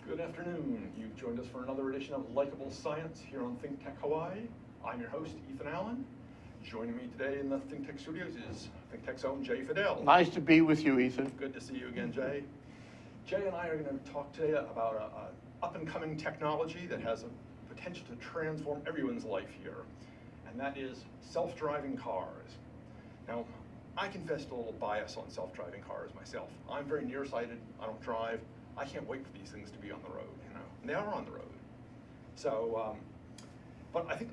Good afternoon. You've joined us for another edition of Likeable Science here on ThinkTech Hawaii. I'm your host, Ethan Allen. Joining me today in the ThinkTech studios is ThinkTech's own Jay Fidell. Nice to be with you, Ethan. Good to see you again, Jay. Jay and I are going to talk today about an up-and-coming technology that has a potential to transform everyone's life here, and that is self-driving cars. Now, I confess to a little bias on self-driving cars myself. I'm very nearsighted. I don't drive. I can't wait for these things to be on the road, you know. And they are on the road. So, but I think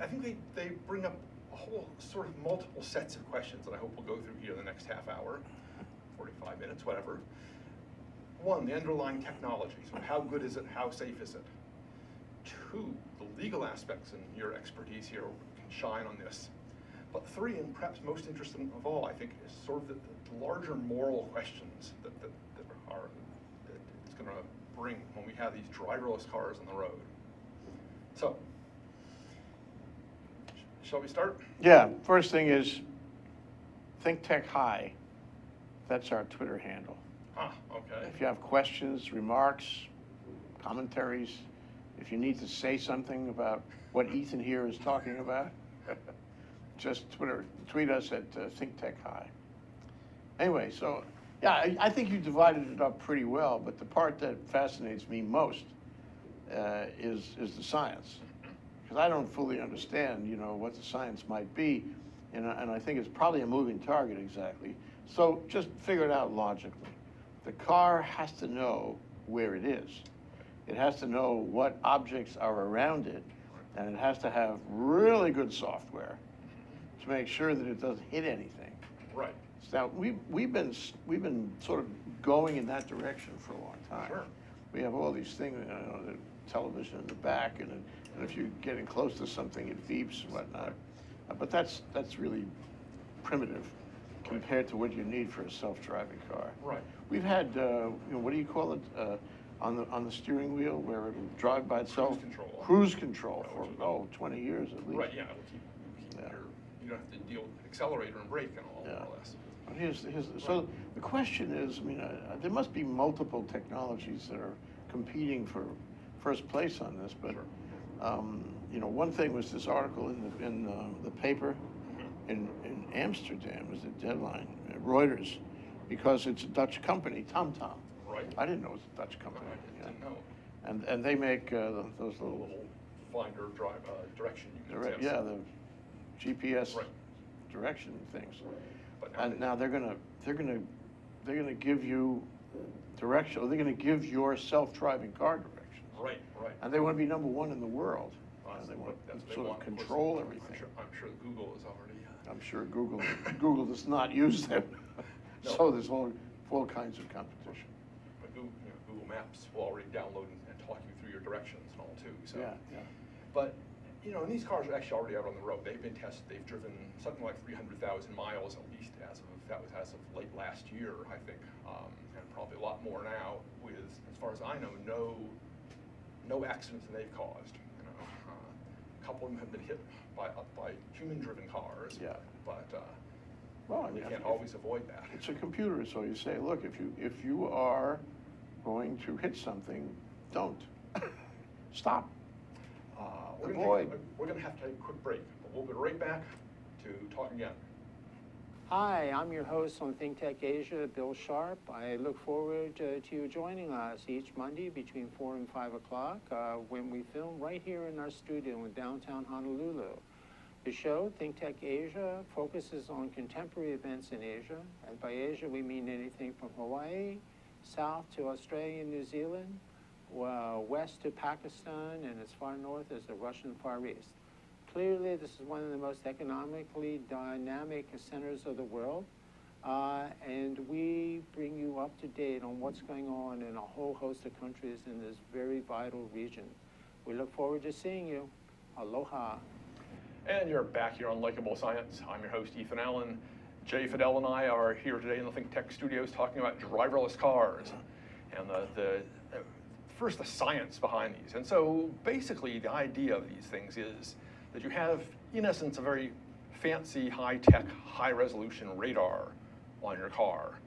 they bring up a whole sort of multiple sets of questions that I hope we'll go through here in the next half hour, 45 minutes, whatever. One, the underlying technology. So how good is it? How safe is it? Two, the legal aspects, and your expertise here can shine on this. But three, and perhaps most interesting of all, I think, is sort of the larger moral questions that it's going to bring when we have these driverless cars on the road. So, shall we start? Yeah, first thing is ThinkTech High. That's our Twitter handle. Ah, okay. If you have questions, remarks, commentaries, if you need to say something about what Ethan here is talking about, just tweet us at ThinkTech High. Anyway, so yeah, I think you divided it up pretty well, but the part that fascinates me most is the science, because I don't fully understand, what the science might be, and I think it's probably a moving target exactly. So just figure it out logically. The car has to know where it is. It has to know what objects are around it, and it has to have really good software to make sure that it doesn't hit anything. Right. Now we've been sort of going in that direction for a long time. Sure. We have all these things, the television in the back, and if you're getting close to something, it beeps and whatnot. But that's really primitive compared to what you need for a self-driving car. Right. We've had what do you call it on the steering wheel where it'll drive by itself? Cruise control for 20 years at least. Right. Yeah. You don't have to deal with accelerator and brake and all, more or less. So the question is, there must be multiple technologies that are competing for first place on this, but sure. One thing was this article in the paper in Amsterdam was a deadline, Reuters, because it's a Dutch company, TomTom. Right. I didn't know it was a Dutch company. I didn't know. And they make those little finder drive direction. Yeah, the GPS direction things. And now they're gonna give you direction, or they're gonna give your self-driving car directions. Right. And they want to be number one in the world. And they want to sort of control everything. I'm sure Google is already. I'm sure Google does not use them. No. So there's all kinds of competition. But Google Maps will already download and talk you through your directions and all too. So. Yeah. But and these cars are actually already out on the road. They've been tested. They've driven something like 300,000 miles at least as of late last year, I think, and probably a lot more now. With, as far as I know, no accidents that they've caused. A couple of them have been hit by human-driven cars. Yeah. But well, you can't always avoid that. It's a computer, so you say, look, if you are going to hit something, don't stop. We're going to have to take a quick break, but we'll be right back to talk again. Hi, I'm your host on ThinkTech Asia, Bill Sharp. I look forward to you joining us each Monday between 4 and 5 o'clock when we film right here in our studio in downtown Honolulu. The show, ThinkTech Asia, focuses on contemporary events in Asia. And by Asia, we mean anything from Hawaii, south to Australia and New Zealand, west to Pakistan, and as far north as the Russian Far East. Clearly, this is one of the most economically dynamic centers of the world, and we bring you up to date on what's going on in a whole host of countries in this very vital region. We look forward to seeing you. Aloha. And you're back here on Likeable Science. I'm your host, Ethan Allen. Jay Fidell and I are here today in the ThinkTech studios talking about driverless cars and first the science behind these. And so basically the idea of these things is that you have, in essence, a very fancy, high-tech, high-resolution radar on your car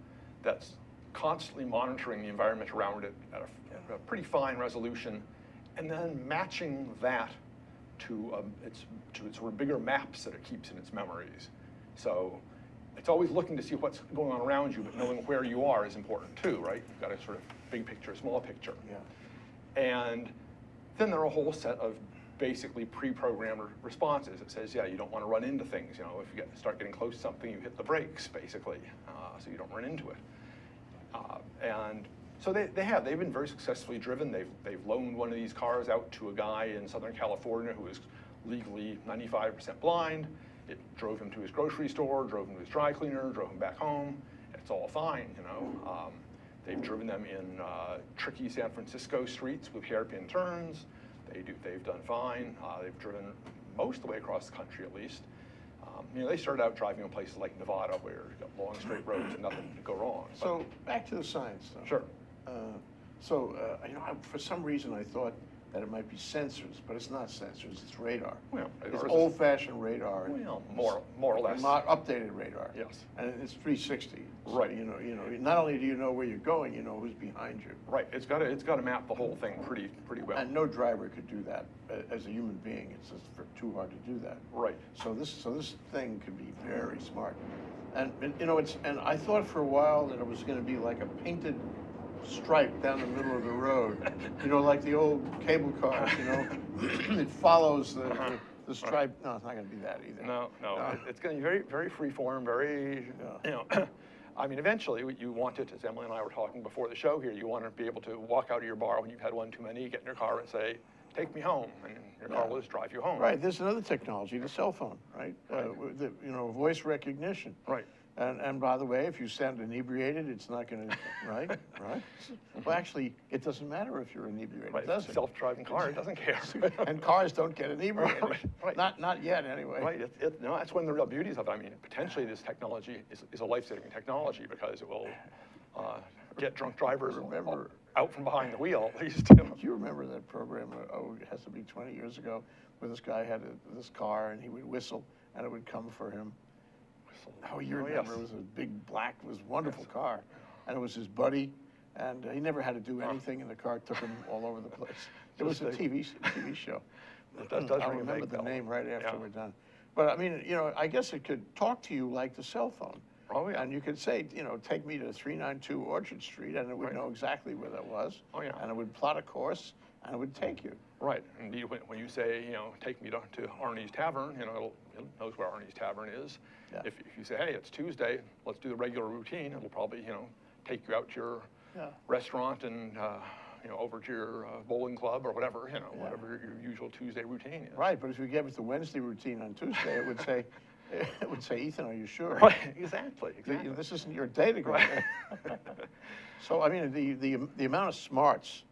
that's constantly monitoring the environment around it at a pretty fine resolution, and then matching that to its sort of bigger maps that it keeps in its memories. So it's always looking to see what's going on around you, but knowing where you are is important too, right? You've got a sort of big picture, small picture. Yeah. And then there are a whole set of basically pre-programmed responses. It says, yeah, you don't want to run into things. You know, if you start getting close to something, you hit the brakes, basically, so you don't run into it. And so they've been very successfully driven. They've loaned one of these cars out to a guy in Southern California who is legally 95% blind. It drove him to his grocery store, drove him to his dry cleaner, drove him back home. It's all fine, you know. They've driven them in tricky San Francisco streets with hairpin turns. They've done fine. They've driven most of the way across the country, at least. You know, they started out driving in places like Nevada, where you've got long, straight roads and nothing can go wrong. So back to the science, though. Sure. You know, for some reason I thought that it might be sensors, but it's not sensors, it's radar. Well, It's radar is- old-fashioned radar. Well, more or less. Not updated radar. Yes. And it's 360. Right. So, you know, not only do you know where you're going, you know who's behind you. Right. It's got to map the whole thing pretty well. And no driver could do that as a human being. It's just too hard to do that. Right. So this thing could be very smart. And you know, and I thought for a while that it was going to be like a painted stripe down the middle of the road, you know, like the old cable cars, you know, it follows the stripe. No, it's not going to be that either. No. It's going to be very, very freeform, very, you know, I mean, eventually you want it, as Emily and I were talking before the show here, you want to be able to walk out of your bar when you've had one too many, get in your car and say, take me home, and your car will just drive you home. Right, there's another technology, the cell phone, right? You know, voice recognition. Right. And by the way, if you sound inebriated, it's not going to, right? Well, actually, it doesn't matter if you're inebriated, Right. does it? Self-driving car, it doesn't care. And cars don't get inebriated. Right. Not yet, anyway. Right. No, that's one of the real beauties of it. I mean, potentially this technology is a life-saving technology because it will get drunk drivers out from behind the wheel, at least. Do you remember that program, it has to be 20 years ago, where this guy had this car and he would whistle and it would come for him? Oh, you remember, yes. It was a big black, it was a wonderful car. And it was his buddy, and he never had to do anything, and the car took him all over the place. It was a TV show. Does I'll ring a remember vague the bell. name right after Yeah. we're done. But I mean, you know, I guess it could talk to you like the cell phone. Oh, yeah. And you could say, you know, take me to 392 Orchard Street, and it would Right. know exactly where that was. Oh, yeah. And it would plot a course, and it would take you. Right. Indeed, when you say, you know, take me to Arnie's Tavern, you know, it knows where Arnie's Tavern is. Yeah. If you say, hey, it's Tuesday, let's do the regular routine, it'll probably, you know, take you out to your restaurant and, you know, over to your bowling club or whatever, you know, whatever your usual Tuesday routine is. Right, but if you gave it the Wednesday routine on Tuesday, it would say, Ethan, are you sure? Right, exactly. This isn't your day to go there. So, I mean, the amount of smarts,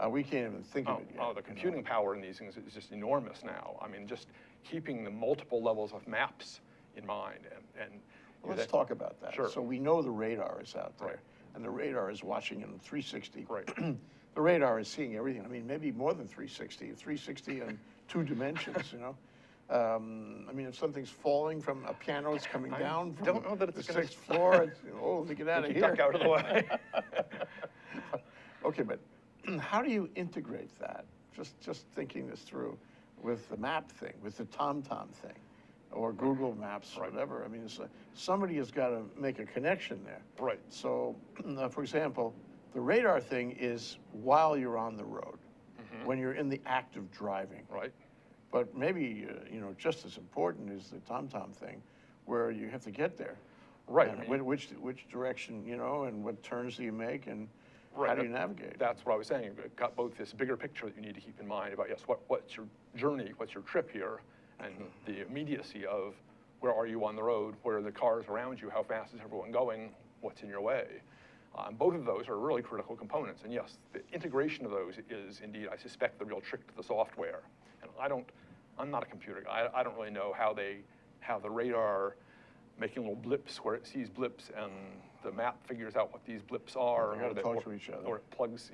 we can't even think of it yet. The computing power in these things is just enormous now. I mean, just keeping the multiple levels of maps in mind. And Well, let's talk about that. Sure. So we know the radar is out there, Right. and the radar is watching in 360. Right. The radar is seeing everything. I mean, maybe more than 360. 360 in 2 dimensions, you know. I mean, if something's falling from a piano, it's coming down from don't know that it's the gonna- 6th floor. It's, oh, to get out of here. Duck out of the way. Okay, but how do you integrate that? Just thinking this through with the map thing, with the TomTom thing, or Google Maps, Right. whatever. I mean, somebody has got to make a connection there. Right. So, for example, the radar thing is while you're on the road, when you're in the act of driving. Right. But maybe, you know, just as important is the TomTom thing, where you have to get there. Right. And I mean, which direction, you know, and what turns do you make, and Right, how do you navigate? That's what I was saying. You've got both this bigger picture that you need to keep in mind about, yes, what's your journey, what's your trip here, and the immediacy of where are you on the road, where are the cars around you, how fast is everyone going, what's in your way. Both of those are really critical components. And yes, the integration of those is indeed, I suspect, the real trick to the software. And I'm not a computer guy. I don't really know how the radar making little blips where it sees blips and the map figures out what these blips are. They gotta talk to each other. Or it plugs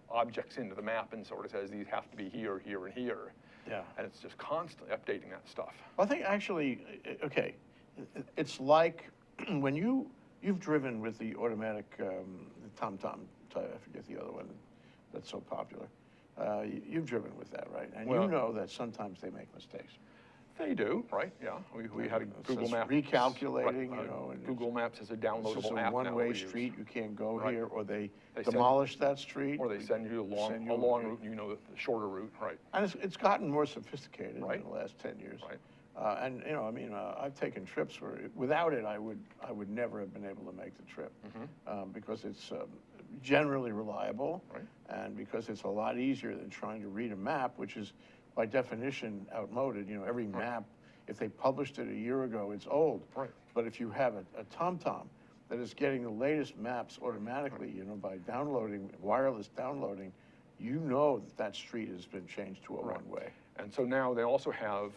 objects into the map and sort of says these have to be here, here, and here. Yeah. And it's just constantly updating that stuff. Well, I think actually, okay, it's like when you you've driven with the automatic, the TomTom, I forget the other one that's so popular. You've driven with that, right? And Well, you know that sometimes they make mistakes. They do, right? Yeah, we had a It's Google just Maps. recalculating, right, you know. And Google Maps is a it's downloadable just a app now one-way we use. street, you can't go Right. here, or they They demolish that street. Or they send you a long route, and you know the shorter route, right? And it's gotten more sophisticated Right. in the last 10 years. Right. And, you know, I mean, I've taken trips where, without it, I would never have been able to make the trip. Because it's generally reliable. Right. And because it's a lot easier than trying to read a map, which is, by definition, outmoded. You know, every map, if they published it a year ago, it's old. Right. But if you have a TomTom that is getting the latest maps automatically, you know, by downloading, wireless downloading, you know that street has been changed to a one-way. And so now they also have,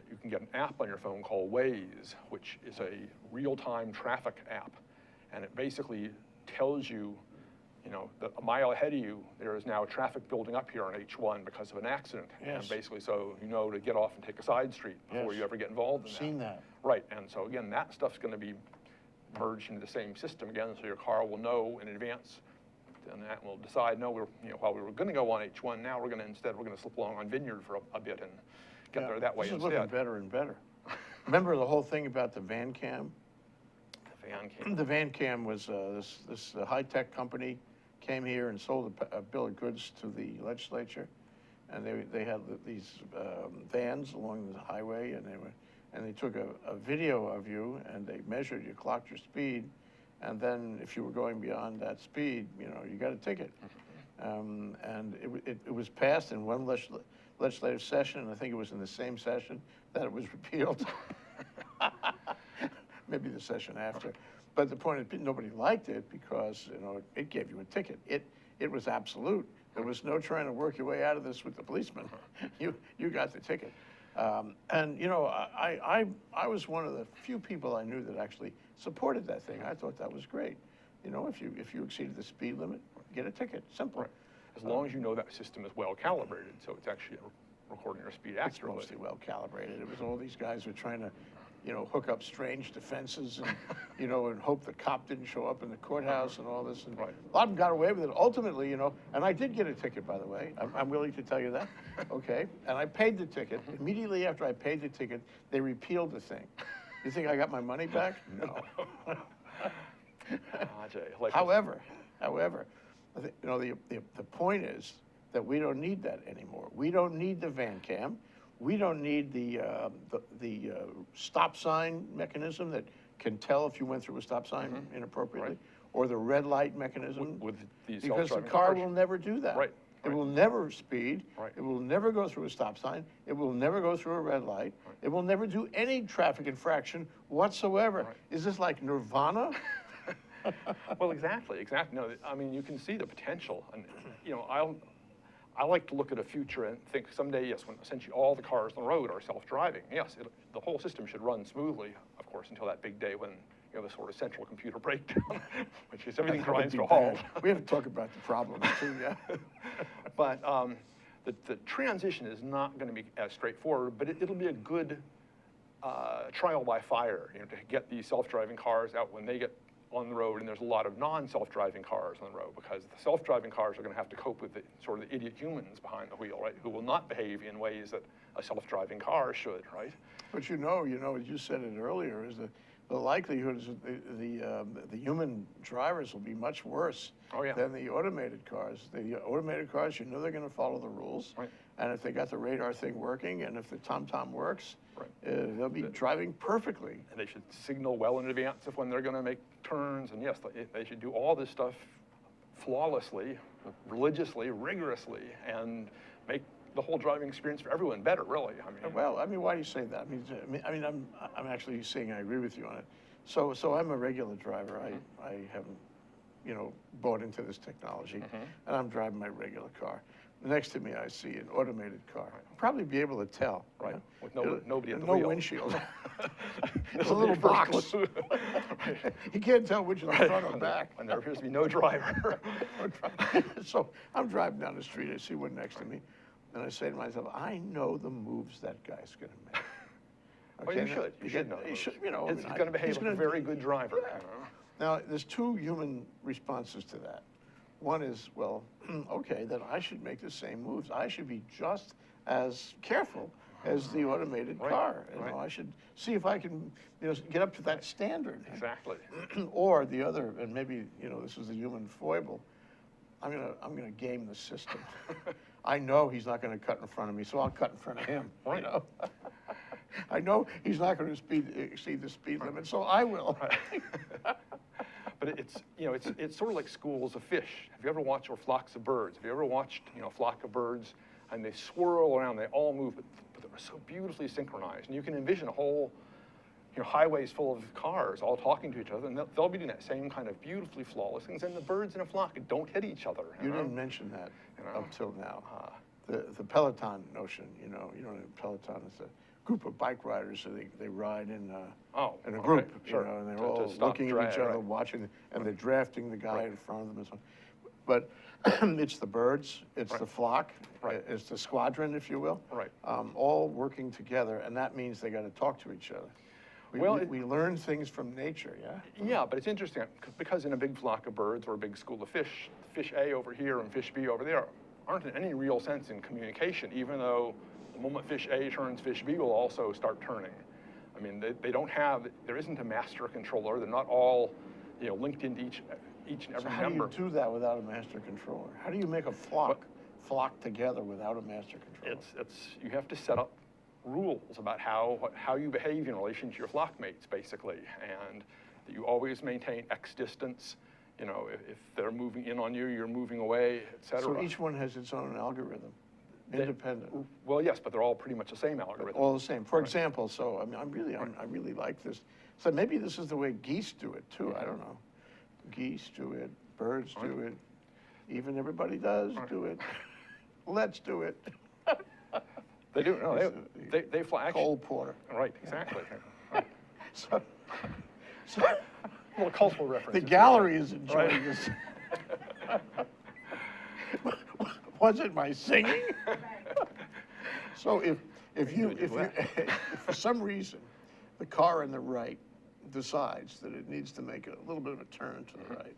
you can get an app on your phone called Waze, which is a real-time traffic app. And it basically tells you, you know, that a mile ahead of you, there is now traffic building up here on H1 because of an accident. Yes. And basically, so you know to get off and take a side street before Yes. you ever get involved in that. Seen that. Right, and so again, that stuff's gonna be merged into the same system again, so your car will know in advance, and that will decide, no, while we were gonna go on H1, now we're gonna slip along on Vineyard for a bit and get there that way This is instead. looking better and better. Remember the whole thing about the van cam? The van cam. The van cam was this high-tech company came here and sold a bill of goods to the legislature, and they had these vans along the highway, and they took a video of you, and they measured you, clocked your speed, and then if you were going beyond that speed, you know, you got a ticket. And it was passed in one legislative session, and I think it was in the same session that it was repealed. Maybe the session after. But the point is, nobody liked it because, you know, it gave you a ticket. It was absolute. There was no trying to work your way out of this with the policeman. You got the ticket. And, you know, I was one of the few people I knew that actually supported that thing. I thought that was great. You know, if you exceeded the speed limit, get a ticket. Simple. Right. As long as you know that system is well calibrated, so it's actually recording your speed It's accurately. mostly well calibrated. It was all these guys who were trying to, you know, hook up strange defenses and, you know, and hope the cop didn't show up in the courthouse and all this. And Right. a lot of them got away with it. Ultimately, you know, and I did get a ticket, by the way. I'm willing to tell you that. Okay. And I paid the ticket. Immediately after I paid the ticket, they repealed the thing. You think I got my money back? No. Jay, However, I think, you know, the point is that we don't need that anymore. We don't need the van cam. We don't need the stop sign mechanism that can tell if you went through a stop sign inappropriately, Right. or the red light mechanism. with these because the self-driving car cars. will never do that. Right, It right. will never speed. Right. It will never go through a stop sign. It will never go through a red light. It will never do any traffic infraction whatsoever. Right. Is this like nirvana? Well, exactly. No, I mean, you can see the potential, and you know, I like to look at a future and think someday, yes, when essentially all the cars on the road are self-driving, yes, the whole system should run smoothly, of course, until that big day when you know the sort of central computer breakdown, which is everything That would grinds be to a halt. bad. We have to talk about the problems too, yeah. But the transition is not going to be as straightforward, but it'll be a good trial by fire, you know, to get these self-driving cars out when they get on the road, and there's a lot of non-self-driving cars on the road, because the self-driving cars are going to have to cope with the sort of the idiot humans behind the wheel, right, who will not behave in ways that a self-driving car should, right? But you know, as you said it earlier, is that the likelihood is that the human drivers will be much worse than the automated cars. The automated cars, you know, they're going to follow the rules, Right. and if they got the radar thing working, and if the TomTom works, Right. they'll be driving perfectly. And they should signal well in advance of when they're going to make turns, and yes, they should do all this stuff flawlessly, religiously, rigorously, and make the whole driving experience for everyone better, really. I mean, Well, I mean, why do you say that? I'm actually saying I agree with you on it. So I'm a regular driver. I haven't, you know, bought into this technology, and I'm driving my regular car. Next to me, I see an automated car. I'll probably be able to tell. Right, you know? with nobody at the no wheel. windshield. It's a Nobody little first box. clue. You can't tell which is the front or back. And there appears to be no driver. So I'm driving down the street, I see one next to me, and I say to myself, I know the moves that guy's gonna make. Well, you should know. You should, you know. He's going to behave like a very good driver. Yeah. Now, there's two human responses to that. One is, well, okay, then I should make the same moves. I should be just as careful as the automated car. You know, I should see if I can, get up to that standard. Exactly. Or the other, and maybe, this is the human foible, I'm gonna game the system. I know he's not gonna cut in front of me, so I'll cut in front of him. Right. I know he's not gonna exceed the speed limit, so I will. Right. But it's sort of like schools of fish. Have you ever watched, or flocks of birds? Have you ever watched, a flock of birds, and they swirl around, they all move, but they're so beautifully synchronized. And you can envision a whole, highways full of cars all talking to each other, and they'll be doing that same kind of beautifully flawless things. And the birds in a flock don't hit each other. You didn't mention that up till now. The Peloton notion, Peloton is a group of bike riders, so they ride in a group, sure. And they're all looking at each other, watching, and they're drafting the guy in front of them and so on. But it's the birds, it's the flock, it's the squadron, if you will, all working together, and that means they got to talk to each other. We learn things from nature, yeah? Yeah, but it's interesting, because in a big flock of birds or a big school of fish, fish A over here and fish B over there aren't in any real sense in communication, even though the moment fish A turns, fish B will also start turning. I mean, they don't have, there isn't a master controller. They're not all, linked into each and every member. How do you do that without a master controller? How do you make a flock together without a master controller? You have to set up rules about how you behave in relation to your flock mates, basically, and that you always maintain X distance. If they're moving in on you, you're moving away, et cetera. So each one has its own algorithm, independent. Well, yes, but they're all pretty much the same algorithm. All the same. For example, so I really like this. So maybe this is the way geese do it too. I don't know. Geese do it. Birds do it. Even everybody does do it. Let's do it. They do. No, they fly. Cole Porter. Right. Exactly. So well, cultural reference. the gallery is enjoying this. Was it my singing? So if for some reason the car on the right decides that it needs to make a little bit of a turn to the right,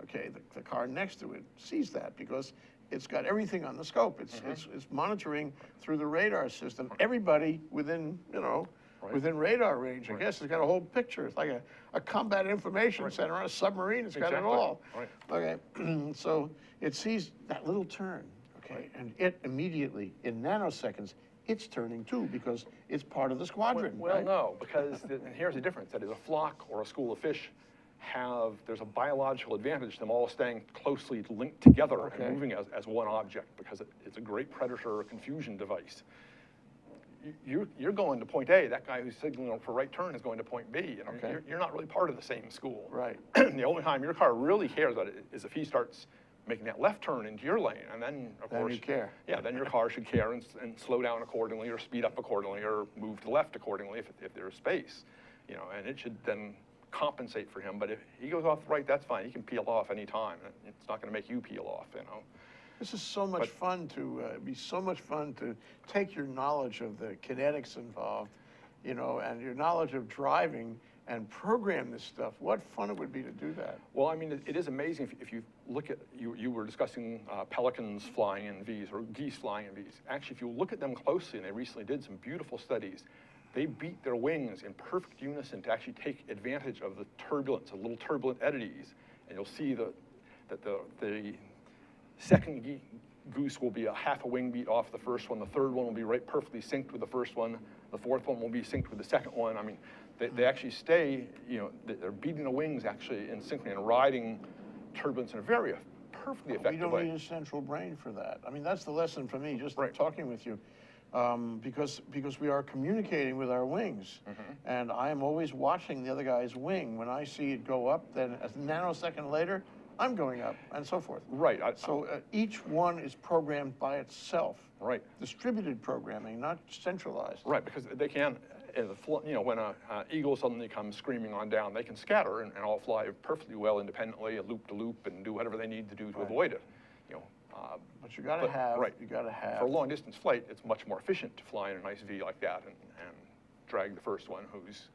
okay, the car next to it sees that because it's got everything on the scope. It's monitoring through the radar system. Everybody within within radar range, I guess, has got a whole picture. It's like a combat information center on a submarine. It's got it all. Okay, so it sees that little turn, okay, and it immediately, in nanoseconds, it's turning too because it's part of the squadron. Well, no, because and here's the difference. That is, a flock or a school of fish there's a biological advantage to them all staying closely linked together and moving as one object, because it's a great predator confusion device. You're going to point A, that guy who's signaling for right turn is going to point B. You're not really part of the same school. Right. The only time your car really cares about it is if he starts making that left turn into your lane, and then of course you care. Yeah, then your car should care and slow down accordingly, or speed up accordingly, or move to the left accordingly if there's space, and it should then compensate for him. But if he goes off right, that's fine. He can peel off any time. It's not going to make you peel off. This is so much fun to be so much fun to take your knowledge of the kinetics involved, and your knowledge of driving and program this stuff. What fun it would be to do that. Well, I mean, it is amazing if you look at, you were discussing pelicans flying in Vs or geese flying in Vs. Actually, if you look at them closely, and they recently did some beautiful studies, they beat their wings in perfect unison to actually take advantage of the turbulence, of little turbulent eddies. And you'll see that the second goose will be a half a wing beat off the first one. The third one will be right perfectly synced with the first one. The fourth one will be synced with the second one. I mean, they actually stay, they're beating the wings actually in synchrony and riding turbulence in a very perfectly effective way. We don't need a central brain for that. I mean, that's the lesson for me, just talking with you. Because we are communicating with our wings. And I am always watching the other guy's wing. When I see it go up, then a nanosecond later, I'm going up, and so forth. Right. So each one is programmed by itself. Right. Distributed programming, not centralized. Right, because they can, when an eagle suddenly comes screaming on down, they can scatter and all fly perfectly well independently, a loop to loop, and do whatever they need to do to avoid it. But you got to have. For a long distance flight, it's much more efficient to fly in a nice V like that and drag the first one who's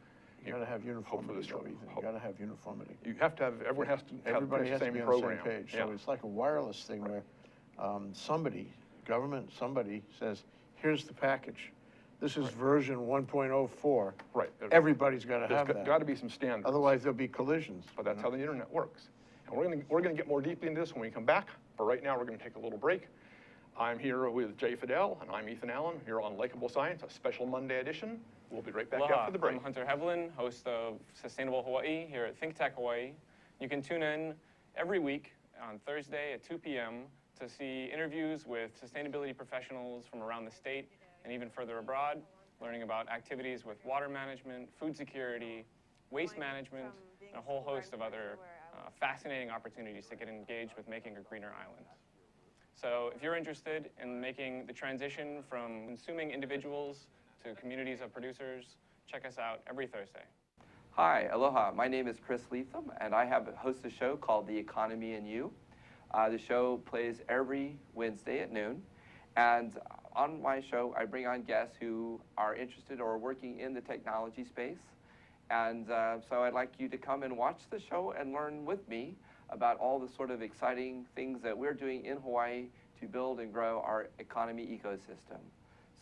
You gotta have uniformity, this though, show. Ethan. You gotta have uniformity. You have to have, everyone has to have Everybody has the to same be on program. the same page. Yeah. So it's like a wireless thing where somebody, government, somebody says, here's the package. This is version 1.04. Right. Everybody's got to have There's that. got to be some standards. Otherwise, there'll be collisions. But that's how the internet works. And we're gonna get more deeply into this when we come back. But right now, we're gonna take a little break. I'm here with Jay Fidell, and I'm Ethan Allen, here on Likeable Science, a special Monday edition. We'll be right back after the break. I'm Hunter Hevelin, host of Sustainable Hawaii here at ThinkTech Hawaii. You can tune in every week on Thursday at 2 p.m. to see interviews with sustainability professionals from around the state and even further abroad, learning about activities with water management, food security, waste management, and a whole host of other fascinating opportunities to get engaged with making a greener island. So if you're interested in making the transition from consuming individuals to communities of producers, check us out every Thursday. Hi, aloha. My name is Chris Leatham, and I host a show called The Economy and You. The show plays every Wednesday at noon, and on my show, I bring on guests who are interested or working in the technology space. And so I'd like you to come and watch the show and learn with me about all the sort of exciting things that we're doing in Hawaii to build and grow our economy ecosystem.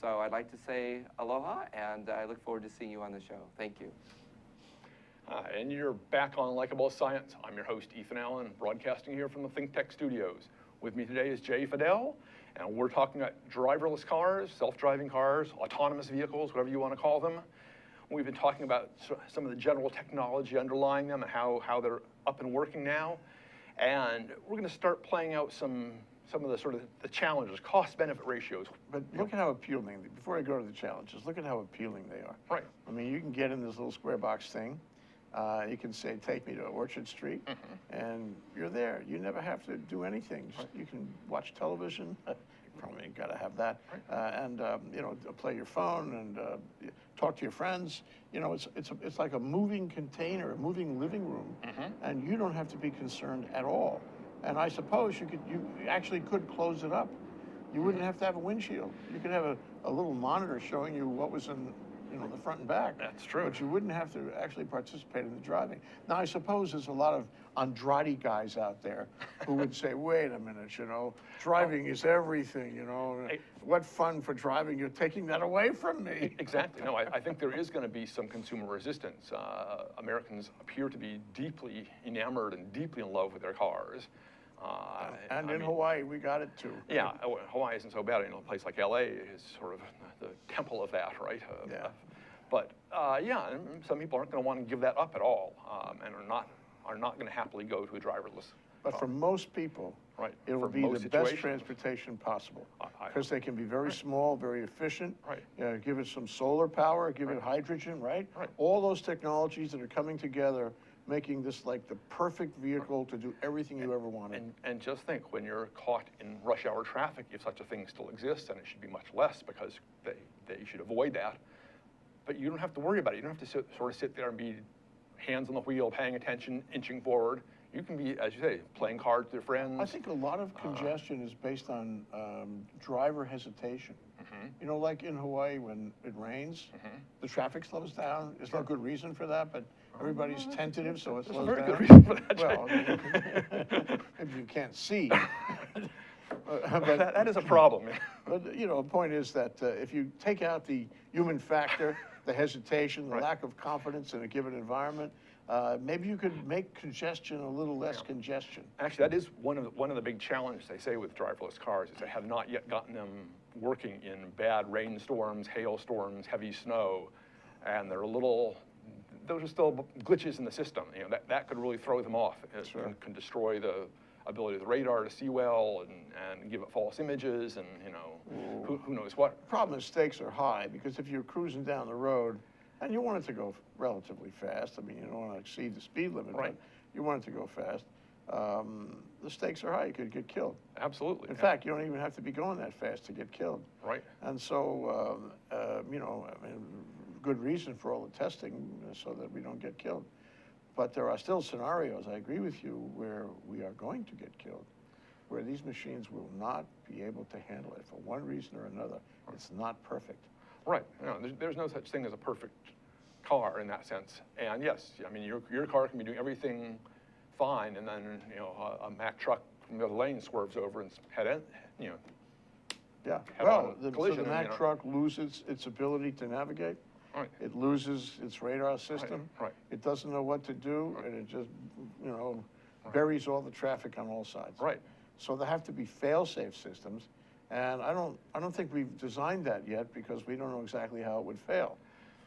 So I'd like to say aloha, and I look forward to seeing you on the show. Thank you. And you're back on Likeable Science. I'm your host, Ethan Allen, broadcasting here from the ThinkTech studios. With me today is Jay Fidell, and we're talking about driverless cars, self-driving cars, autonomous vehicles, whatever you want to call them. We've been talking about some of the general technology underlying them and how they're up and working now. And we're going to start playing out some of the sort of the challenges, cost-benefit ratios. But look at how appealing, before I go to the challenges, look at how appealing they are. Right. I mean, you can get in this little square box thing. You can say, take me to Orchard Street, and you're there. You never have to do anything. Just, you can watch television. You probably ain't got to have that. And, you know, play your phone and talk to your friends. You know, it's like a moving container, a moving living room, and you don't have to be concerned at all. And I suppose you actually could close it up. You wouldn't have to have a windshield. You could have a little monitor showing you what was in, you know, the front and back. That's true. But you wouldn't have to actually participate in the driving. Now, I suppose there's a lot of Andrade guys out there who would say, wait a minute, you know, driving is everything, you know. What fun for driving, you're taking that away from me. Exactly. No, I think there is going to be some consumer resistance. Americans appear to be deeply enamored and deeply in love with their cars. And in Hawaii, we got it too. Yeah, Hawaii isn't so bad. You know, a place like LA is sort of the temple of that, right? Yeah. But yeah, and some people aren't going to want to give that up at all, and are not going to happily go to a driverless. But for most people, right, it will be the best transportation possible, because they can be very small, very efficient. Right. Give it some solar power, give it hydrogen, right? All those technologies that are coming together, making this like the perfect vehicle to do everything you ever wanted. And just think, when you're caught in rush hour traffic, if such a thing still exists, and it should be much less because they should avoid that. But you don't have to worry about it. You don't have to sort of sit there and be hands on the wheel, paying attention, inching forward. You can be, as you say, playing cards with your friends. I think a lot of congestion is based on driver hesitation. You know, like in Hawaii, when it rains, the traffic slows down. There's no good reason for that, but everybody's tentative, so it slows down. There's a very good reason for that. Well, maybe you can't see. But that is a problem. But, you know, the point is that if you take out the human factor, the hesitation, the lack of confidence in a given environment, maybe you could make congestion a little less congestion. Actually, that is one of the big challenges, they say, with driverless cars, is they have not yet gotten them working in bad rainstorms, hailstorms, heavy snow, and they're those are still glitches in the system. You know, that could really throw them off. It can destroy the ability of the radar to see well and give it false images, and, you know, who knows what. The problem is stakes are high, because if you're cruising down the road and you want it to go relatively fast, I mean, you don't want to exceed the speed limit, but you want it to go fast, the stakes are high. You could get killed. Absolutely. In fact, you don't even have to be going that fast to get killed. Right. And so, you know, I mean, good reason for all the testing so that we don't get killed. But there are still scenarios, I agree with you, where we are going to get killed, where these machines will not be able to handle it for one reason or another. It's not perfect. Right. You know, there's no such thing as a perfect car in that sense. And yes, I mean, your car can be doing everything fine, and then, you know, a Mack truck from the other lane swerves over and head in, you know. Yeah, Head well, on so collision, the and, Mack you know. truck loses its ability to navigate. Right. It loses its radar system. Right. It doesn't know what to do, and it just, you know, buries all the traffic on all sides. Right. So there have to be fail-safe systems, and I don't think we've designed that yet because we don't know exactly how it would fail.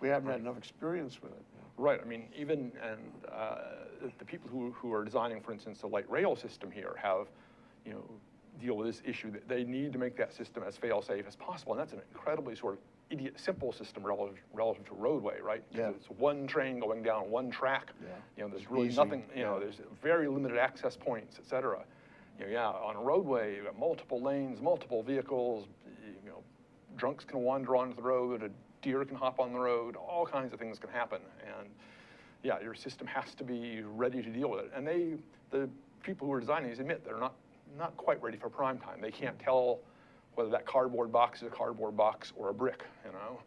We haven't had enough experience with it. Right. I mean, even the people who are designing, for instance, the light rail system here have, you know, deal with this issue that they need to make that system as fail-safe as possible, and that's an incredibly sort of simple system relative to roadway, right? Yeah. It's one train going down one track. Yeah. You know, there's really Easy. nothing. You know, Yeah. there's very limited access points, et cetera. You know, yeah, on a roadway, you've got multiple lanes, multiple vehicles. You know, drunks can wander onto the road. A deer can hop on the road. All kinds of things can happen, and yeah, your system has to be ready to deal with it. And the people who are designing these admit they're not quite ready for prime time. They can't tell whether that cardboard box is a cardboard box or a brick, you know.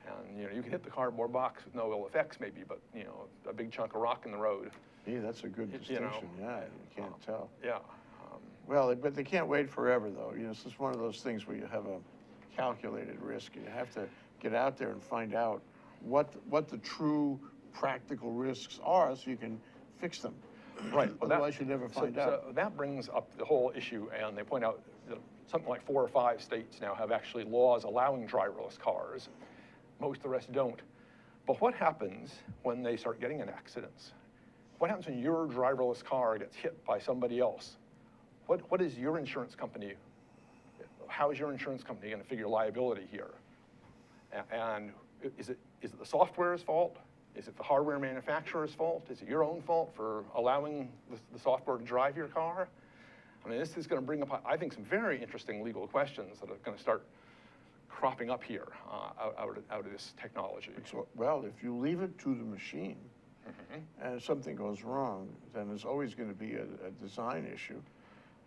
And, you know, you can hit the cardboard box with no ill effects maybe, but, you know, a big chunk of rock in the road. Yeah, that's a good You know, distinction. Yeah, you can't tell. Yeah. Well, but they can't wait forever, though. You know, it's just one of those things where you have a calculated risk, and you have to get out there and find out what the true practical risks are so you can fix them. Right. Well, Otherwise, you never find out. So that brings up the whole issue, and they point out that something like 4 or 5 states now have actually laws allowing driverless cars. Most of the rest don't. But what happens when they start getting in accidents? What happens when your driverless car gets hit by somebody else? What is your insurance company, how is your insurance company going to figure liability here? And is it the software's fault? Is it the hardware manufacturer's fault? Is it your own fault for allowing the software to drive your car? I mean, this is going to bring up, I think, some very interesting legal questions that are going to start cropping up here out of this technology. So, well, if you leave it to the machine, and if something goes wrong, then there's always going to be a design issue.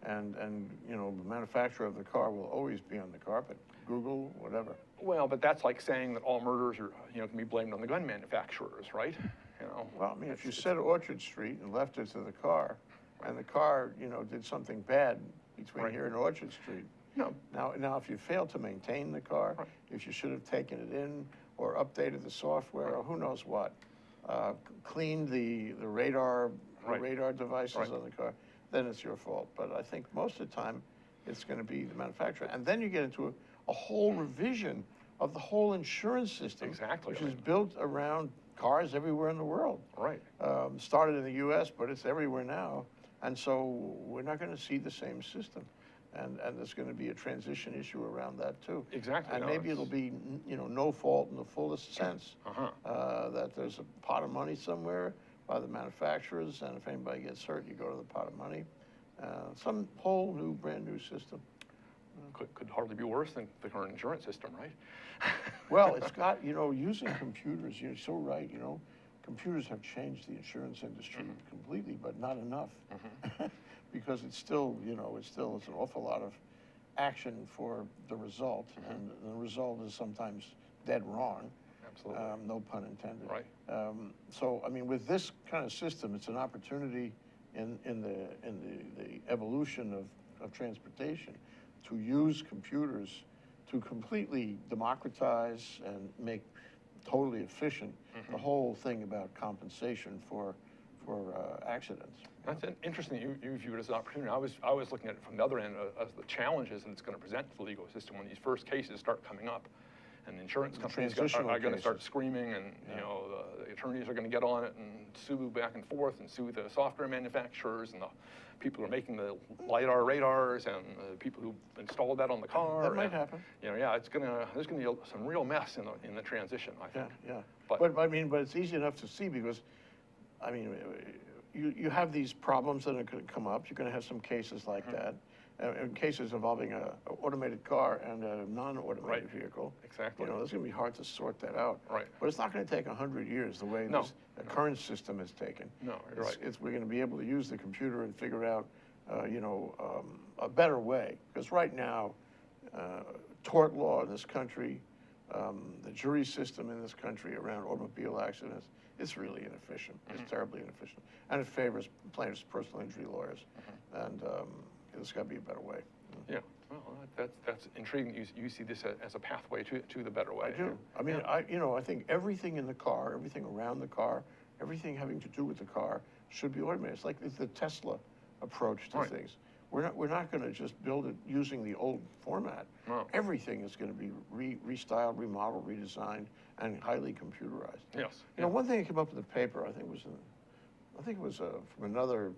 And you know, the manufacturer of the car will always be on the carpet, Google, whatever. Well, but that's like saying that all murders are, you know, can be blamed on the gun manufacturers, right? You know. Well, I mean, if you said Orchard Street and left it to the car, and the car, you know, did something bad between here and Orchard Street. No. Now, if you fail to maintain the car, if you should have taken it in or updated the software or who knows what, cleaned the radar devices on the car, then it's your fault. But I think most of the time, it's going to be the manufacturer. And then you get into a whole revision of the whole insurance system, Exactly. which is built around cars everywhere in the world. Right. Started in the U.S., but it's everywhere now. And so we're not going to see the same system. And there's going to be a transition issue around that, too. Exactly. And No, maybe it'll be, you know, no fault in the fullest sense. That there's a pot of money somewhere by the manufacturers, and if anybody gets hurt, you go to the pot of money. Some whole new, brand new system. Could hardly be worse than the current insurance system, right? Well, it's got, you know, using computers, you're so right, you know, computers have changed the insurance industry completely, but not enough. Because it's still, you know, it's an awful lot of action for the result, and the result is sometimes dead wrong. Absolutely. No pun intended. Right. So, I mean, with this kind of system, it's an opportunity in the evolution of transportation to use computers to completely democratize and make totally efficient the whole thing about compensation for accidents. That's interesting. You view it as an opportunity. I was looking at it from the other end as the challenges that it's going to present to the legal system when these first cases start coming up, and the insurance companies are going to start screaming, and you know the attorneys are going to get on it and sue back and forth and sue the software manufacturers and the people who are making the LiDAR radars and the people who installed that on the car. That might happen. You know, yeah, there's going to be some real mess in the transition, I think. Yeah. But I mean, but it's easy enough to see because, I mean, you have these problems that are going to come up. You're going to have some cases like that, in cases involving an automated car and a non-automated vehicle. Exactly. You know, it's going to be hard to sort that out. Right. But it's not going to take 100 years the way the current system is taken. No, you're right. We're going to be able to use the computer and figure out, you know, a better way. Because right now, tort law in this country The jury system in this country around automobile accidents, it's really inefficient. It's terribly inefficient. And it favors plaintiffs' personal injury lawyers. And there's got to be a better way. Yeah, well, that's intriguing. You see this as a pathway to the better way. I do. I mean, I think everything in the car, everything around the car, everything having to do with the car should be automated. It's like the Tesla approach to things. We're not going to just build it using the old format. No. Everything is going to be restyled, remodeled, redesigned, and highly computerized. Yes. You know, one thing that came up in the paper, I think it was from another,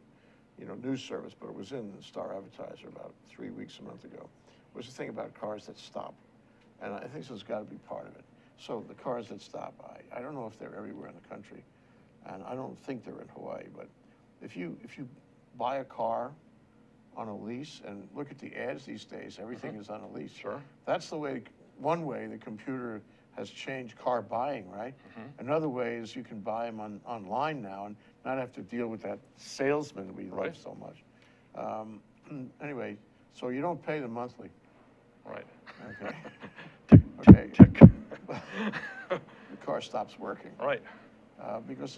news service, but it was in the Star Advertiser about 3 weeks, a month ago, was the thing about cars that stop. And I think this has got to be part of it. So the cars that stop, I don't know if they're everywhere in the country, and I don't think they're in Hawaii, but if you buy a car on a lease, and look at the ads these days, everything is on a lease. Sure. That's one way the computer has changed car buying, right? Another way is you can buy them online now and not have to deal with that salesman we love so much. Anyway, so you don't pay them monthly. Right. Okay. Okay. The car stops working. Right. Because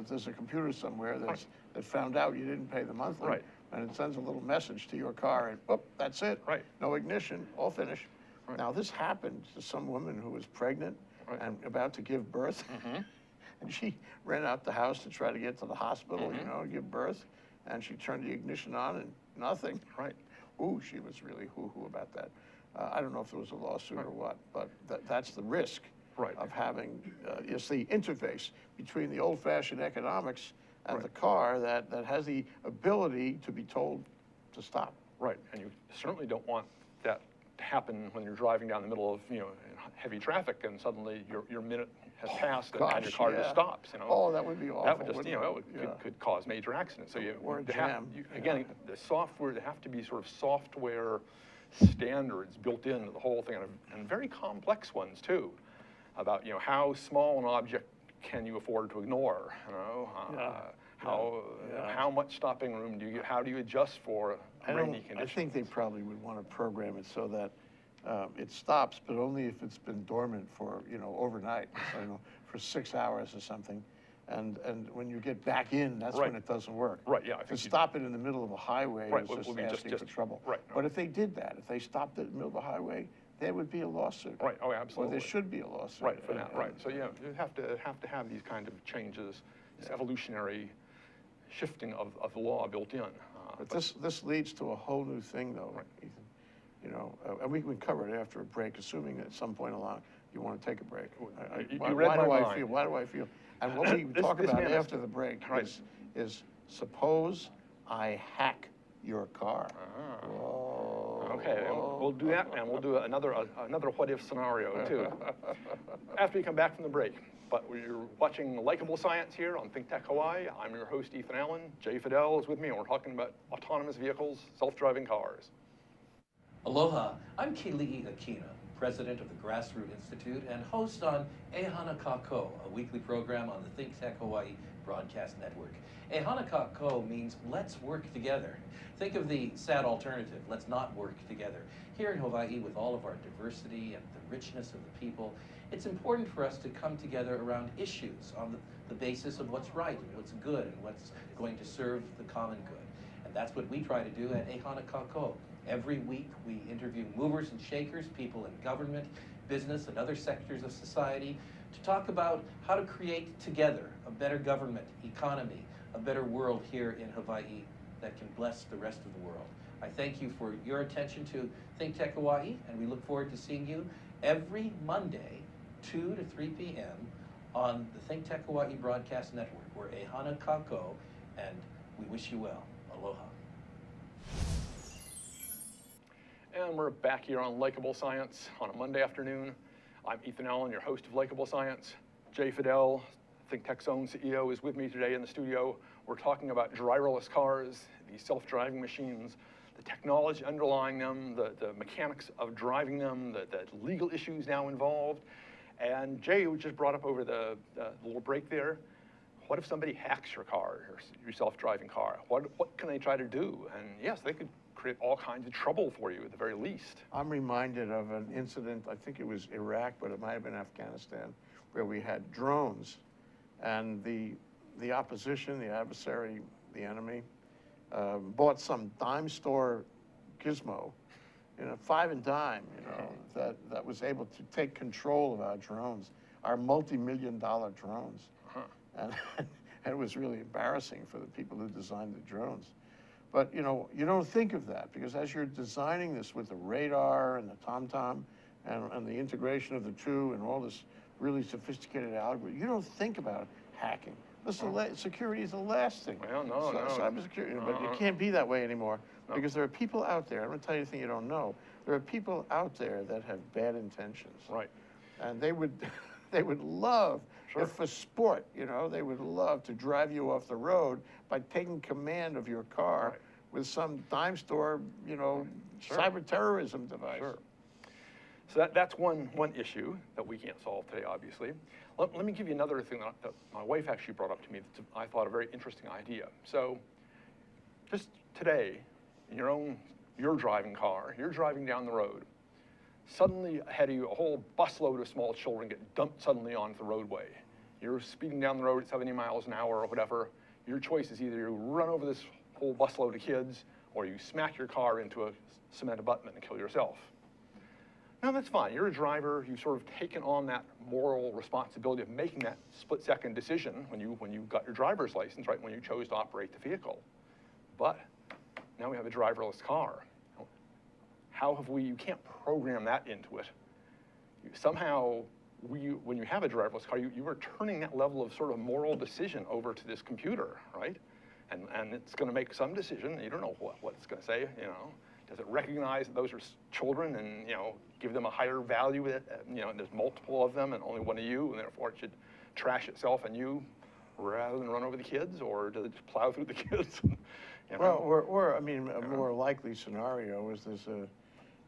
there's a computer somewhere that found out you didn't pay the monthly. Right. And it sends a little message to your car, and whoop, that's it. Right. No ignition, all finished. Right. Now, this happened to some woman who was pregnant and about to give birth. And she ran out the house to try to get to the hospital, give birth. And she turned the ignition on and nothing. Right. Ooh, she was really hoo-hoo about that. I don't know if there was a lawsuit or what, but that's the risk of having, it's the interface between the old-fashioned economics and the car that has the ability to be told to stop. Right, and you certainly don't want that to happen when you're driving down the middle of heavy traffic and suddenly your minute has passed and your car just stops. Oh, that would be awful. That would just could cause major accidents. So or a jam. Again, the software, there have to be sort of software standards built into the whole thing, and very complex ones too, about how small an object can you afford to ignore? How much stopping room do you get? How do you adjust for rainy conditions? I think they probably would want to program it so that it stops, but only if it's been dormant for overnight, for 6 hours or something. And when you get back in, that's when it doesn't work. Right. Yeah. To stop it in the middle of a highway is just asking for trouble. Right. But if they did that, if they stopped it in the middle of a highway, there would be a lawsuit. Right. Oh, absolutely. Or there should be a lawsuit. Right. For that. Right. So you have to have these kind of changes, this evolutionary shifting of the law built in. But this leads to a whole new thing, though, Ethan. And we can cover it after a break, assuming at some point along you want to take a break. Why do I feel? And what we talk about after the break is suppose I hack your car. Okay, we'll do that, and we'll do another what-if scenario, too, after we come back from the break. But we're watching Likeable Science here on ThinkTech Hawaii. I'm your host, Ethan Allen. Jay Fidell is with me, and we're talking about autonomous vehicles, self-driving cars. Aloha, I'm Keli'i Akina, president of the Grassroot Institute and host on Ehana Kako, a weekly program on the ThinkTech Hawaii broadcast network. Ehana Kako means let's work together. Think of the sad alternative, let's not work together. Here in Hawaii, with all of our diversity and the richness of the people, it's important for us to come together around issues on the basis of what's right and what's good and what's going to serve the common good. And that's what we try to do at Ehana Kako. Every week we interview movers and shakers, people in government, business, and other sectors of society to talk about how to create together a better government, economy, a better world here in Hawaii that can bless the rest of the world. I thank you for your attention to ThinkTech Hawaii, and we look forward to seeing you every Monday, 2 to 3 p.m. on the ThinkTech Hawaii Broadcast Network. We're Ehana Kako, and we wish you well. Aloha. And we're back here on Likeable Science on a Monday afternoon. I'm Ethan Allen, your host of Likeable Science. Jay Fidell, ThinkTech's own CEO, is with me today in the studio. We're talking about driverless cars, these self-driving machines, the technology underlying them, the mechanics of driving them, the legal issues now involved. And Jay just brought up over the little break there, what if somebody hacks your car, your self-driving car? What can they try to do? And yes, they could create all kinds of trouble for you at the very least. I'm reminded of an incident, I think it was Iraq, but it might have been Afghanistan, where we had drones, and the opposition, the adversary, the enemy, bought some dime store gizmo, 5 and dime, that was able to take control of our drones, our multi-million-dollar drones. And it was really embarrassing for the people who designed the drones. But, you don't think of that, because as you're designing this with the radar and the TomTom and the integration of the two and all this really sophisticated algorithm, you don't think about hacking. Security is the last thing. Well, no. Cybersecurity, but it can't be that way anymore, because there are people out there, I'm gonna tell you anything you don't know, there are people out there that have bad intentions. Right. And they would love, if for sport, they would love to drive you off the road by taking command of your car with some dime store, cyber terrorism device. Sure. So that's one issue that we can't solve today, obviously. Let me give you another thing that my wife actually brought up to me that I thought a very interesting idea. So just today, in your driving car, you're driving down the road. Suddenly ahead of you, a whole busload of small children get dumped suddenly onto the roadway. You're speeding down the road at 70 miles an hour or whatever. Your choice is either you run over this whole busload of kids, or you smack your car into a cement abutment and kill yourself. Now that's fine, you're a driver, you've sort of taken on that moral responsibility of making that split-second decision when you got your driver's license, right, when you chose to operate the vehicle. But now we have a driverless car. How have you can't program that into it. Somehow, when you have a driverless car, you are turning that level of sort of moral decision over to this computer, right? And it's gonna make some decision, you don't know what it's gonna say, Does it recognize that those are children and, give them a higher value, and there's multiple of them and only one of you, and therefore it should trash itself and you rather than run over the kids, or does it just plow through the kids? Well, or a more likely scenario is there's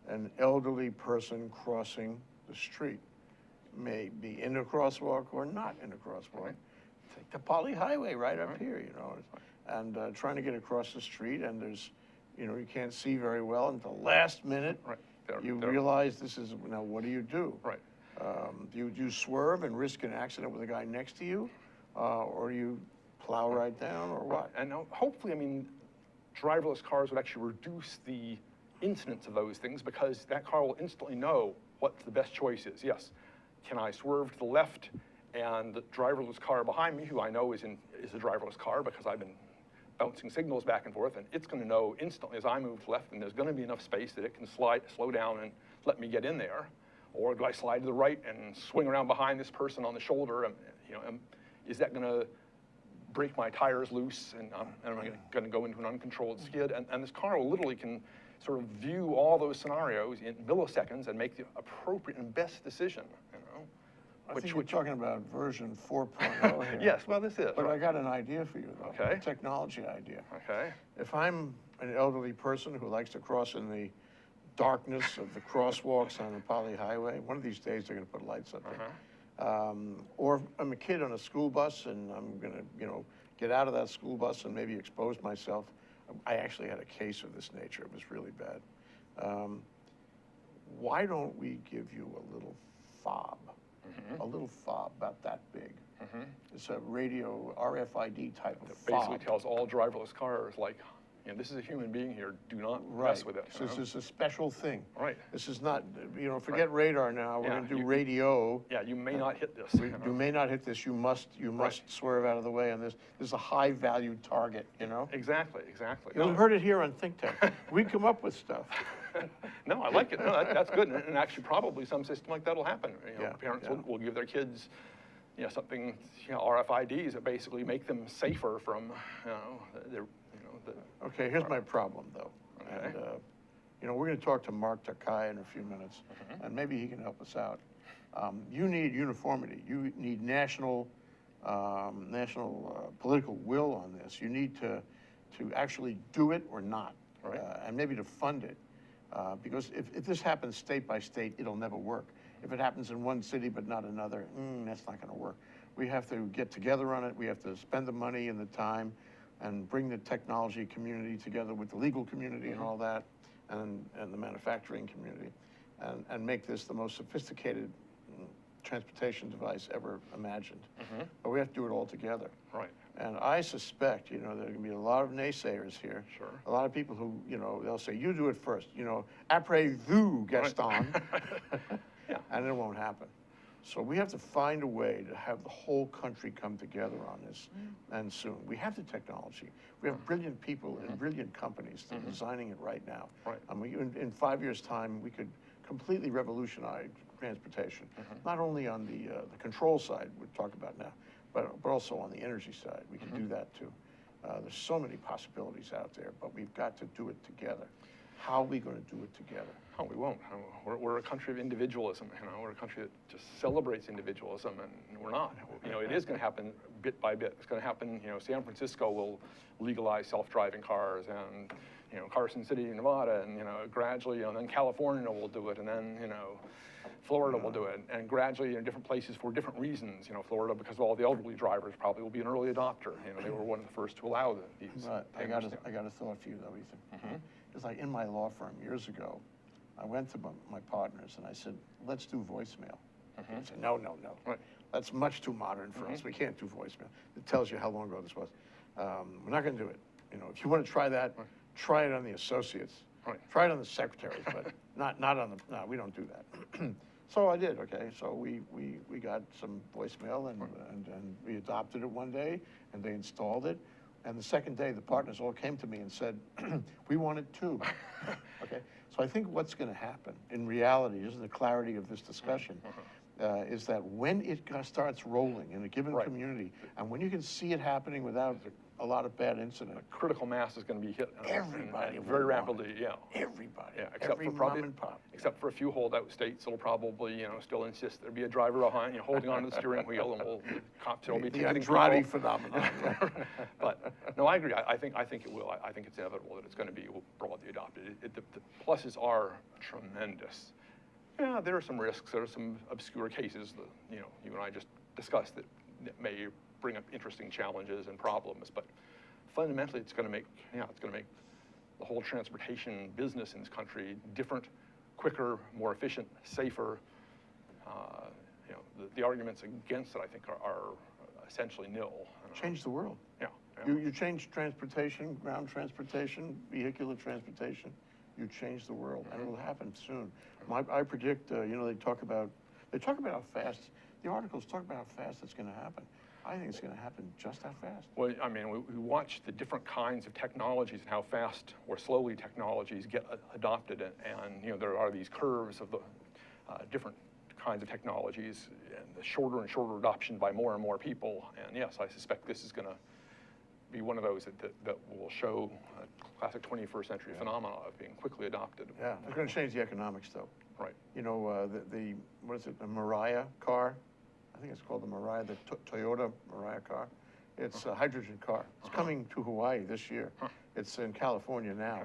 an elderly person crossing the street, may be in a crosswalk or not in a crosswalk. Right. Take the Poly Highway right up here, and trying to get across the street, and there's, you can't see very well, and at the last minute, you realize this is, now what do you do? Right. Do you swerve and risk an accident with a guy next to you, or do you plow right down, or what? And now, hopefully, driverless cars would actually reduce the incidence of those things, because that car will instantly know what the best choice is. Yes, can I swerve to the left, and the driverless car behind me, who I know is a driverless car because I've been bouncing signals back and forth, and it's going to know instantly as I move left, and there's going to be enough space that it can slow down and let me get in there. Or do I slide to the right and swing around behind this person on the shoulder? Is that going to break my tires loose, and am I going to go into an uncontrolled skid? And this car literally can sort of view all those scenarios in milliseconds and make the appropriate and best decision. I think you're talking about version 4.0 here. Yes, well, this is. But I got an idea for you, though. Okay. A technology idea. Okay. If I'm an elderly person who likes to cross in the darkness of the crosswalks on the Poly Highway, one of these days they're going to put lights up there. Or I'm a kid on a school bus, and I'm going to, get out of that school bus and maybe expose myself. I actually had a case of this nature. It was really bad. Why don't we give you a little fob? A little fob about that big. It's a radio RFID type of fob. Basically tells all driverless cars, like, this is a human being here. Do not mess with it. So this is a special thing. Right. This is not, forget radar now. We're going to do radio. Yeah, you may not hit this. You may not hit this. You must swerve out of the way on this. This is a high value target, Exactly. You heard it here on ThinkTech. We come up with stuff. No, I like it. No, that's good. And actually, probably some system like that will happen. Parents will give their kids, something, RFIDs that basically make them safer from, Okay, here's my problem, though. Okay. And, we're going to talk to Mark Takai in a few minutes, and maybe he can help us out. You need uniformity. You need national political will on this. You need to actually do it or not, right. And maybe to fund it. Because if this happens state by state, it'll never work. If it happens in one city but not another, that's not going to work. We have to get together on it. We have to spend the money and the time. and bring the technology community together with the legal community and all that, and the manufacturing community, and make this the most sophisticated transportation device ever imagined. But we have to do it all together. Right. And I suspect, you know, there are going to be a lot of naysayers here. Sure. A lot of people who, you know, they'll say, you do it first, you know, après vous, Gaston. Yeah. And it won't happen. So we have to find a way to have the whole country come together on this, and soon. We have the technology. We have brilliant people and brilliant companies that are designing it right now. Right. And in 5 years' time, we could completely revolutionize transportation, not only on the control side we're talking about now, but also on the energy side. We can do that too. There's so many possibilities out there, but we've got to do it together. How are we going to do it together? Oh, we won't. We're a country of individualism. You know, we're a country that just celebrates individualism, and we're not. You know, it is going to happen bit by bit. It's going to happen. You know, San Francisco will legalize self-driving cars, and you know, Carson City, Nevada, and you know, gradually, you know, then California will do it, and then you know, Florida will do it, and gradually in different places for different reasons. You know, Florida, because of all the elderly drivers, probably will be an early adopter. You know, they were one of the first to allow these. But I got a thought for you though, Ethan. It's like in my law firm years ago, I went to my partners and I said, let's do voicemail. They said, no. Right. That's much too modern for us. We can't do voicemail. It tells you how long ago this was. We're not going to do it. You know, if you want to try that, try it on the associates. Right. Try it on the secretaries, but not on the. No, we don't do that. So I did. Okay. So we got some voicemail and we adopted it one day and they installed it. And the second day, the partners all came to me and said, we want it too. Okay. So I think what's going to happen in reality, is the clarity of this discussion, is that when it starts rolling in a given community, and when you can see it happening without a lot of bad incident, Critical mass is going to be hit. Everybody and very will want rapidly. Yeah. everybody, Yeah, except every for mom probably, and pop. except for a few holdout states that'll probably, you know, still insist there be a driver behind, you know, holding onto the steering wheel, and cops will be The ticketing Andrade people. phenomenon. But no, I agree. I think it will. I think it's inevitable that it's going to be broadly adopted. The pluses are tremendous. Yeah, there are some risks. There are some obscure cases that, you know, you and I just discussed that may bring up interesting challenges and problems. But fundamentally, it's going to make the whole transportation business in this country different, quicker, more efficient, safer. You know, the arguments against it, I think, are essentially nil. Change the world. Yeah. You change transportation, ground transportation, vehicular transportation, you change the world, and it will happen soon. I predict, you know, they talk about how fast, the articles talk about how fast it's going to happen. I think it's going to happen just that fast. Well, I mean, we watch the different kinds of technologies and how fast or slowly technologies get adopted, and you know, there are these curves of the different kinds of technologies, and the shorter and shorter adoption by more and more people. And yes, I suspect this is going to be one of those that will show a classic 21st century phenomena of being quickly adopted. Yeah, it's going to change the economics, though. Right. You know, what is it, the Mariah car? I think it's called the Mariah, the Toyota Mariah car. It's a hydrogen car. It's coming to Hawaii this year. It's in California now.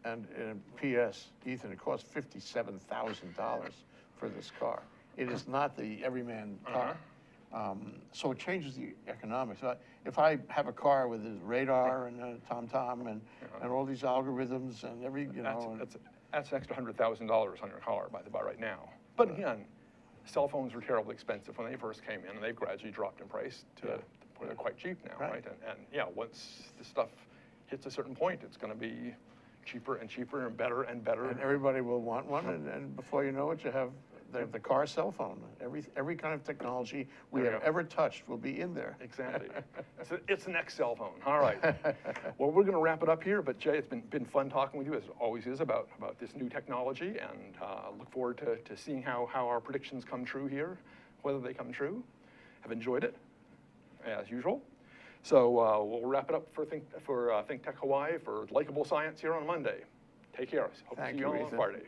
And P.S., Ethan, it costs $57,000 for this car. It is not the everyman car. So it changes the economics. If I have a car with a radar and a TomTom and all these algorithms and every, you know. That's an extra $100,000 on your car by right now. But again, cell phones were terribly expensive when they first came in, and they've gradually dropped in price to where they're quite cheap now, right? And yeah, once the stuff hits a certain point, it's going to be cheaper and cheaper and better and better. And everybody will want one, and before you know it, you have the car cell phone. Every kind of technology we have ever touched will be in there. Exactly. It's the next cell phone. All right. Well, we're going to wrap it up here, but Jay, it's been fun talking with you, as it always is, about this new technology, and look forward to seeing how our predictions come true here, whether they come true. Have enjoyed it, as usual. So we'll wrap it up for ThinkTech Hawaii for Likeable Science here on Monday. Take care. Hope to see you all on Friday.